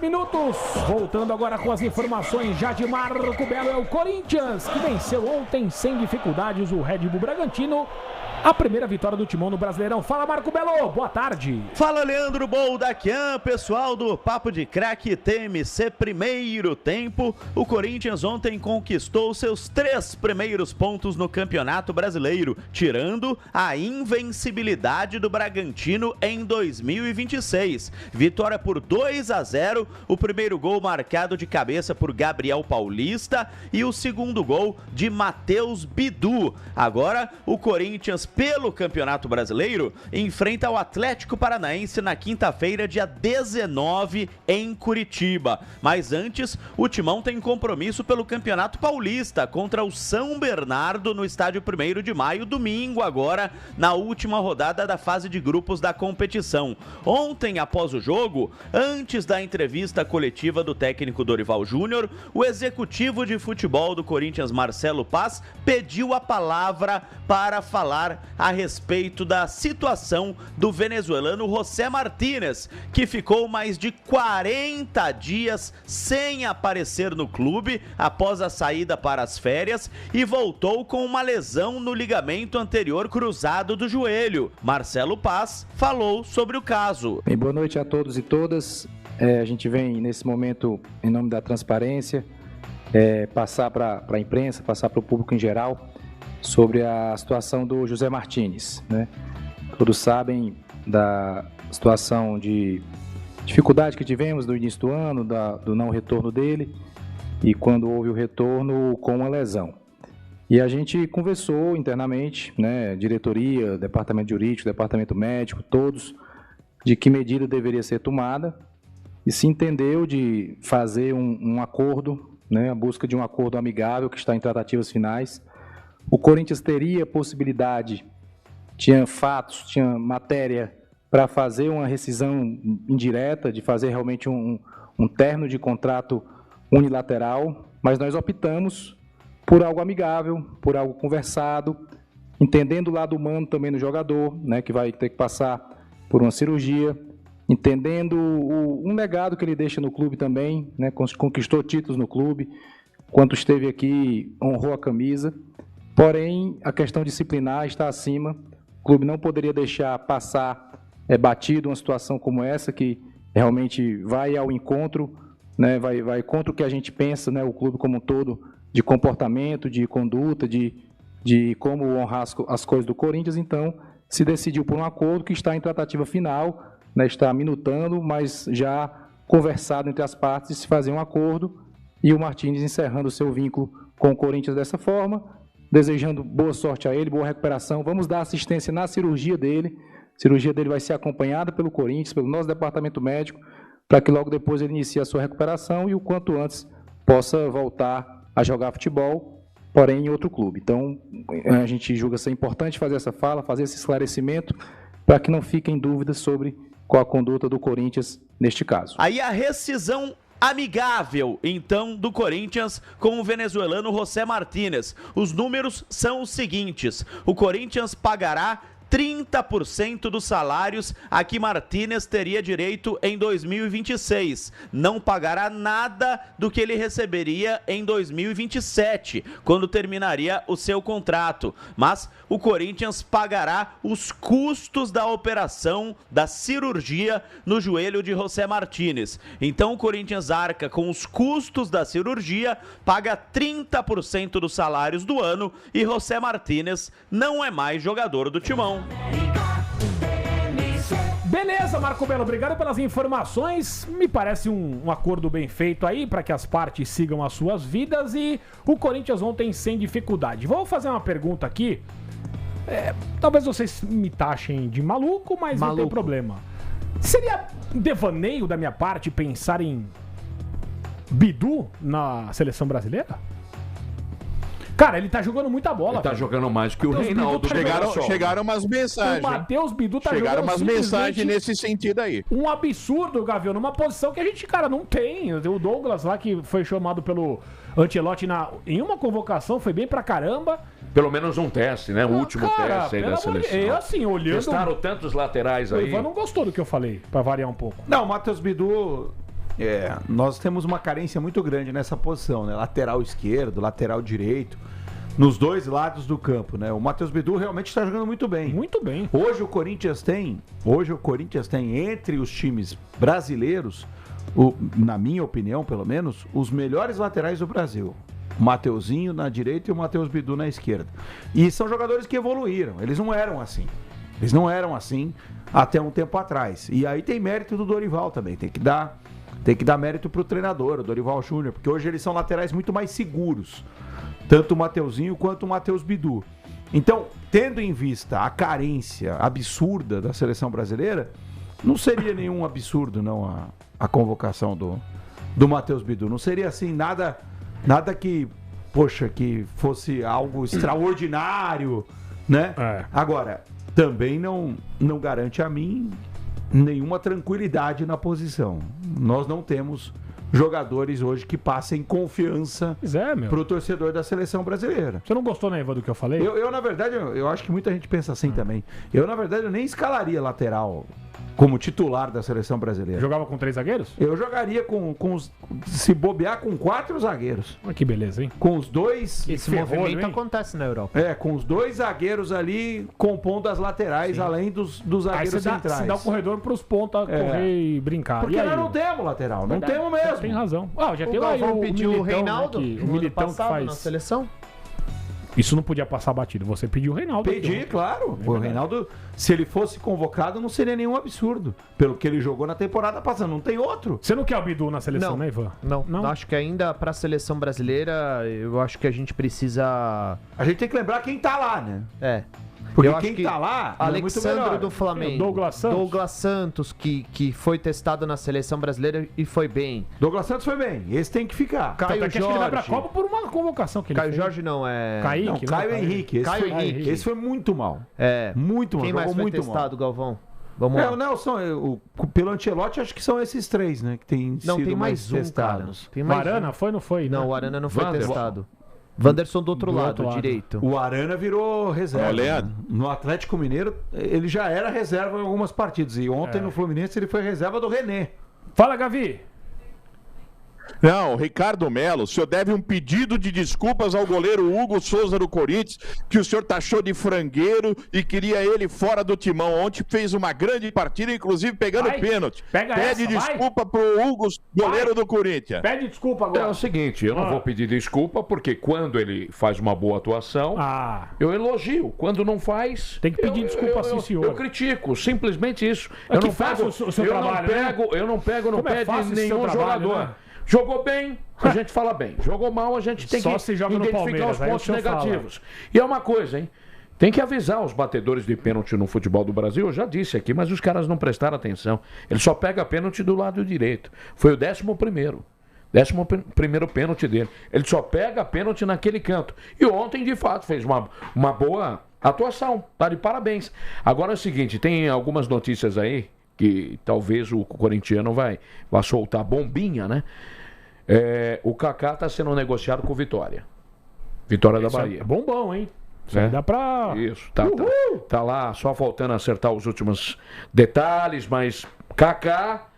Minutos, voltando agora com as informações já de Marco Belo. É o Corinthians que venceu ontem sem dificuldades o Red Bull Bragantino. A primeira vitória do Timão no Brasileirão. Fala, Marco Belo, boa tarde. Fala, Leandro Boldaquian, pessoal do Papo de Craque TMC. Primeiro tempo, o Corinthians ontem conquistou seus 3 primeiros pontos no Campeonato Brasileiro, tirando a invencibilidade do Bragantino em 2026. Vitória por 2-0, o primeiro gol marcado de cabeça por Gabriel Paulista e o segundo gol de Matheus Bidu. Agora, o Corinthians, pelo Campeonato Brasileiro, enfrenta o Atlético Paranaense na quinta-feira, dia 19, em Curitiba. Mas antes, o Timão tem compromisso pelo Campeonato Paulista contra o São Bernardo no estádio 1º de maio, domingo agora, na última rodada da fase de grupos da competição. Ontem, após o jogo, antes da entrevista coletiva do técnico Dorival Júnior, o executivo de futebol do Corinthians, Marcelo Paz, pediu a palavra para falar a respeito da situação do venezuelano José Martínez, que ficou mais de 40 dias sem aparecer no clube após a saída para as férias e voltou com uma lesão no ligamento anterior cruzado do joelho. Marcelo Paz falou sobre o caso. Bem, boa noite a todos e todas. A gente vem nesse momento, em nome da transparência, passar para a imprensa, passar para o público em geral sobre a situação do José Martínez, né? Todos sabem da situação de dificuldade que tivemos no início do ano, do não retorno dele, e quando houve o retorno com uma lesão. E a gente conversou internamente, né, diretoria, departamento jurídico, departamento médico, todos, de que medida deveria ser tomada, e se entendeu de fazer um acordo, né, a busca de um acordo amigável que está em tratativas finais. O Corinthians teria possibilidade, tinha fatos, tinha matéria para fazer uma rescisão indireta, de fazer realmente um término de contrato unilateral, mas nós optamos por algo amigável, por algo conversado, entendendo o lado humano também do jogador, né, que vai ter que passar por uma cirurgia, entendendo um legado que ele deixa no clube também, né, conquistou títulos no clube, quando esteve aqui honrou a camisa. Porém, a questão disciplinar está acima. O clube não poderia deixar passar batido uma situação como essa, que realmente vai ao encontro, né, vai contra o que a gente pensa, né, o clube como um todo, de comportamento, de conduta, de como honrar as coisas do Corinthians. Então, se decidiu por um acordo que está em tratativa final, né, está minutando, mas já conversado entre as partes de se fazer um acordo, e o Martínez encerrando o seu vínculo com o Corinthians dessa forma, desejando boa sorte a ele, boa recuperação. Vamos dar assistência na cirurgia dele. A cirurgia dele vai ser acompanhada pelo Corinthians, pelo nosso departamento médico, para que logo depois ele inicie a sua recuperação e o quanto antes possa voltar a jogar futebol, porém em outro clube. Então, a gente julga ser importante fazer essa fala, fazer esse esclarecimento, para que não fiquem dúvidas sobre qual a conduta do Corinthians neste caso. Aí a rescisão amigável, então, do Corinthians com o venezuelano José Martínez. Os números são os seguintes: o Corinthians pagará 30% dos salários a que Martínez teria direito em 2026. Não pagará nada do que ele receberia em 2027, quando terminaria o seu contrato. Mas o Corinthians pagará os custos da operação da cirurgia no joelho de José Martínez. Então o Corinthians arca com os custos da cirurgia, paga 30% dos salários do ano e José Martínez não é mais jogador do Timão. Beleza, Marco Belo, obrigado pelas informações. Me parece um acordo bem feito aí para que as partes sigam as suas vidas, e o Corinthians ontem sem dificuldade. Vou fazer uma pergunta aqui. Talvez vocês me taxem de maluco, mas não tem problema. Seria devaneio da minha parte pensar em Bidu na seleção brasileira? Cara, ele tá jogando muita bola. Ele tá jogando mais que o Reinaldo. Chegaram umas mensagens. O Matheus Bidu tá chegaram jogando umas mensagens nesse sentido aí. Um absurdo, Gavião, numa posição que a gente, cara, não tem. O Douglas lá, que foi chamado pelo Ancelotti em uma convocação, foi bem pra caramba. Pelo menos um teste, né? O último teste aí da seleção. Assim, olhando... Testaram tantos laterais aí. O Ivan não gostou do que eu falei, pra variar um pouco. Não, o Matheus Bidu nós temos uma carência muito grande nessa posição, né? Lateral esquerdo, lateral direito, nos dois lados do campo, né? O Matheus Bidu realmente está jogando muito bem. Muito bem. Hoje o Corinthians tem entre os times brasileiros, na minha opinião, pelo menos, os melhores laterais do Brasil. O Mateuzinho na direita e o Matheus Bidu na esquerda. E são jogadores que evoluíram. Eles não eram assim. Eles não eram assim até um tempo atrás. E aí tem mérito do Dorival também. Tem que dar mérito pro treinador, o Dorival Júnior, porque hoje eles são laterais muito mais seguros. Tanto o Mateuzinho quanto o Matheus Bidu. Então, tendo em vista a carência absurda da seleção brasileira, não seria nenhum absurdo não a convocação do Matheus Bidu. Não seria assim nada que fosse algo extraordinário, né? Agora, também não garante a mim nenhuma tranquilidade na posição. Nós não temos jogadores hoje que passem confiança pro torcedor da seleção brasileira. Você não gostou, né, Ivan, do que eu falei? Eu na verdade, eu acho que muita gente pensa assim também. Eu, na verdade, eu nem escalaria lateral como titular da seleção brasileira. Jogava com 3 zagueiros? Eu jogaria se bobear com 4 zagueiros. Olha que beleza, hein? Com os dois... Esse movimento acontece na Europa. Com os 2 zagueiros ali compondo as laterais, sim, além dos zagueiros centrais. Você dá o corredor pros pontas correr e brincar. Porque nós não temos lateral, não temos mesmo. Tem razão. Já o tem lá o pediu o Reinaldo, né, o Militão que faz na seleção. Isso não podia passar batido. Você pediu o Reinaldo. Pedi, claro. O Reinaldo, se ele fosse convocado, não seria nenhum absurdo. Pelo que ele jogou na temporada passada. Não tem outro. Você não quer o Bidu na seleção, né, Ivan? Não. Acho que ainda pra seleção brasileira, eu acho que a gente precisa... A gente tem que lembrar quem tá lá, né? Porque quem tá lá é Alexandre do Flamengo, Douglas Santos que foi testado na seleção brasileira e foi bem. Douglas Santos foi bem, esse tem que ficar. Caio Jorge. Acho que ele vai pra Copa por uma convocação que ele Caio fez. Jorge não, é... Caio Henrique. Esse foi muito mal. Muito mal. Quem mais foi testado, Galvão? Vamos lá. O Nelson, pelo Ancelotti, acho que são esses 3, né? Que tem sido tem mais testados. Tem mais o Arana foi ou não foi? Não, o Arana não foi testado. Wanderson do outro lado, direito. O Arana virou reserva. Né? No Atlético Mineiro, ele já era reserva em algumas partidas. E ontem no Fluminense ele foi reserva do René. Fala, Gavi! Não, Ricardo Melo, o senhor deve um pedido de desculpas ao goleiro Hugo Souza do Corinthians, que o senhor taxou de frangueiro e queria ele fora do timão. Ontem fez uma grande partida, inclusive pegando pênalti. Pede desculpa pro Hugo, goleiro do Corinthians. Pede desculpa agora. É o seguinte, eu não vou pedir desculpa, porque quando ele faz uma boa atuação, eu elogio. Quando não faz... Tem que pedir desculpa, sim, senhor. Eu critico, simplesmente isso. Eu não pego o seu trabalho, eu não pego no pé de nenhum jogador. Né? Jogou bem, a gente fala bem. Jogou mal, a gente tem que identificar os pontos negativos. E é uma coisa, hein? Tem que avisar os batedores de pênalti no futebol do Brasil. Eu já disse aqui, mas os caras não prestaram atenção. Ele só pega pênalti do lado direito. Foi o 11º. 11º pênalti dele. Ele só pega pênalti naquele canto. E ontem, de fato, fez uma boa atuação. Tá de parabéns. Agora é o seguinte, tem algumas notícias aí que talvez o corintiano vai soltar bombinha, né? O Kaká está sendo negociado com o Vitória. Vitória da Bahia. É bombom, hein? Dá pra... Isso, tá lá só faltando acertar os últimos detalhes, mas Kaká,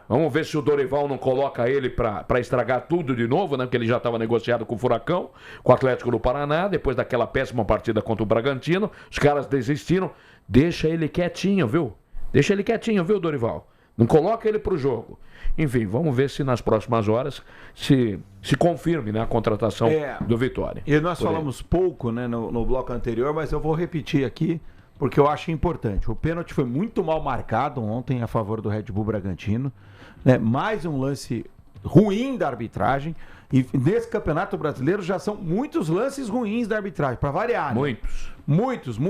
vamos ver se o Dorival não coloca ele pra estragar tudo de novo, né? Porque ele já estava negociado com o Furacão, com o Atlético do Paraná, depois daquela péssima partida contra o Bragantino, os caras desistiram. Deixa ele quietinho, viu? Deixa ele quietinho, viu, Dorival? Não coloca ele pro jogo. Enfim, vamos ver se nas próximas horas se confirme, né, a contratação do Vitória. E nós falamos pouco, né, no bloco anterior, mas eu vou repetir aqui, porque eu acho importante. O pênalti foi muito mal marcado ontem a favor do Red Bull Bragantino. Né? Mais um lance ruim da arbitragem. E nesse Campeonato Brasileiro já são muitos lances ruins da arbitragem, para variar. Né? Muitos.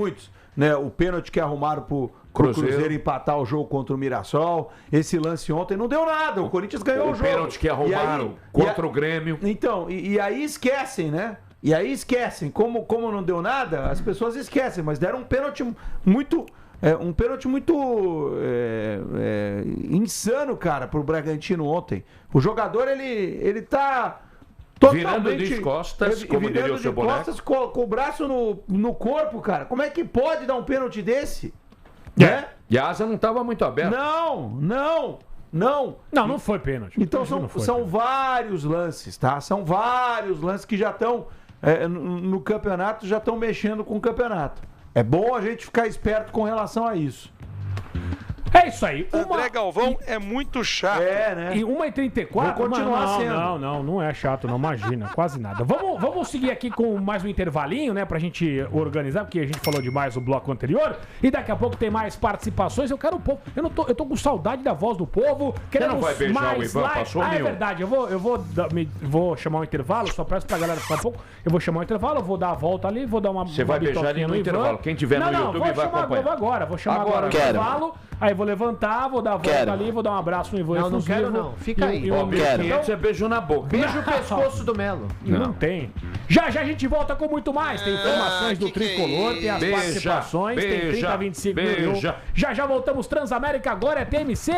Né? O pênalti que arrumaram pro Cruzeiro empatar o jogo contra o Mirassol. Esse lance ontem não deu nada. O Corinthians ganhou o jogo. O pênalti que arrumaram contra o Grêmio. Então, e aí esquecem, né? E aí esquecem. Como não deu nada, as pessoas esquecem. Mas deram um pênalti muito... insano, cara, pro Bragantino ontem. O jogador, ele tá... Virando de costas, como diria o seu boneco. Virando de costas com o braço no corpo, cara. Como é que pode dar um pênalti desse? Né? E a asa não estava muito aberta. Não. Não. Não foi pênalti. Então são vários lances, tá? São vários lances que já estão no campeonato, já estão mexendo com o campeonato. É bom a gente ficar esperto com relação a isso. É isso aí. André Galvão é muito chato. Né? E 1h34. Vai continuar sendo. Não é chato, não. Imagina, quase nada. Vamos seguir aqui com mais um intervalinho, né? Pra gente organizar, porque a gente falou demais no bloco anterior. E daqui a pouco tem mais participações. Eu quero um pouco. Eu tô com saudade da voz do povo. Queremos não vai beijar mais o Ivan, passou é verdade. Vou chamar um intervalo, só peço pra galera ficar um pouco. Eu vou chamar um intervalo, eu vou dar a volta ali, vou dar uma. Você vai beijar ali no intervalo. Quem tiver no YouTube vai acompanhar. Vou chamar agora o intervalo. Aí vou levantar, vou dar a volta ali, vou dar um abraço no Ivan. Não quero não. Fica aí. Você beijou na boca. Beijo o pescoço do Melo. Não tem. Já a gente volta com muito mais. Tem informações do Tricolor, tem as participações, tem 30, 25 mil. Já voltamos. Transamérica agora é TMC.